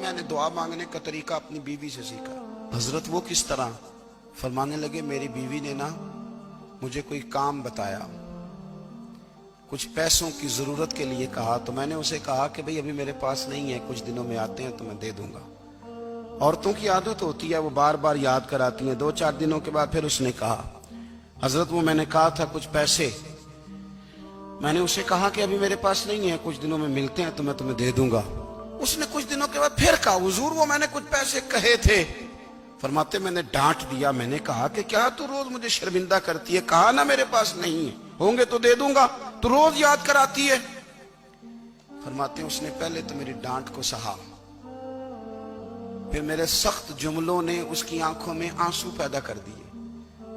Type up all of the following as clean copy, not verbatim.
میں نے دعا مانگنے کا طریقہ اپنی بیوی سے سیکھا۔ حضرت وہ کس طرح؟ فرمانے لگے میری بیوی نے نا مجھے کوئی کام بتایا، کچھ پیسوں کی ضرورت کے لیے کہا، تو میں نے اسے کہا کہ بھئی ابھی میرے پاس نہیں ہے، کچھ دنوں میں آتے ہیں تو میں دے دوں گا۔ عورتوں کی عادت ہوتی ہے، وہ بار بار یاد کراتی ہیں۔ 2-4 دنوں کے بعد پھر اس نے کہا حضرت وہ میں نے کہا تھا کچھ پیسے، میں نے اسے کہا کہ ابھی میرے پاس نہیں ہے، کچھ دنوں میں ملتے ہیں تو میں تمہیں دے دوں گا۔ اس نے کچھ دنوں کے بعد پھر کہا حضور وہ میں نے کچھ پیسے کہے تھے۔ فرماتے میں نے ڈانٹ دیا، میں نے کہا کہ کیا تو روز مجھے شرمندہ کرتی ہے، کہا نا میرے پاس نہیں ہے، ہوں گے تو دے دوں گا، تو روز یاد کراتی ہے۔ فرماتے ہیں اس نے پہلے تو میری ڈانٹ کو سہا، پھر میرے سخت جملوں نے اس کی آنکھوں میں آنسو پیدا کر دیے،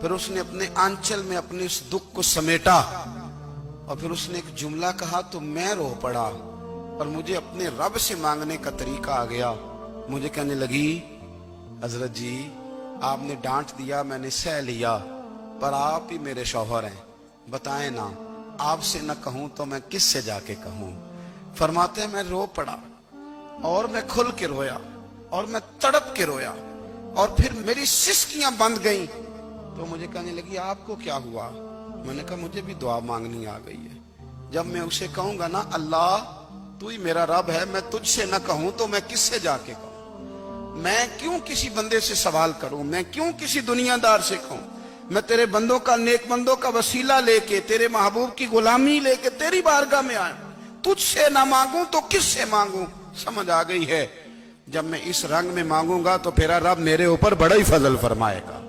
پھر اس نے اپنے آنچل میں اپنے اس دکھ کو سمیٹا، اور پھر اس نے ایک جملہ کہا تو میں رو پڑا، اور مجھے اپنے رب سے مانگنے کا طریقہ آ گیا۔ مجھے کہنے لگی حضرت جی آپ نے ڈانٹ دیا، میں نے سہ لیا، پر آپ ہی میرے شوہر ہیں، بتائیں نا آپ سے نہ کہوں تو میں کس سے جا کے کہوں۔ فرماتے ہیں میں رو پڑا، اور میں کھل کے رویا، اور میں تڑپ کے رویا، اور پھر میری سسکیاں بند گئیں۔ تو مجھے کہنے لگی آپ کو کیا ہوا؟ میں نے کہا مجھے بھی دعا مانگنی آ گئی ہے، جب میں اسے کہوں گا نا اللہ تو ہی میرا رب ہے، میں تجھ سے نہ کہوں تو میں کس سے جا کے کہوں؟ میں کیوں کسی بندے سے سوال کروں؟ میں کیوں کسی دنیا دار سے کہوں؟ میں تیرے بندوں کا، نیک بندوں کا وسیلہ لے کے، تیرے محبوب کی غلامی لے کے تیری بارگاہ میں آیا، تجھ سے نہ مانگوں تو کس سے مانگوں؟ سمجھ آ گئی ہے، جب میں اس رنگ میں مانگوں گا تو پھر رب میرے اوپر بڑا ہی فضل فرمائے گا۔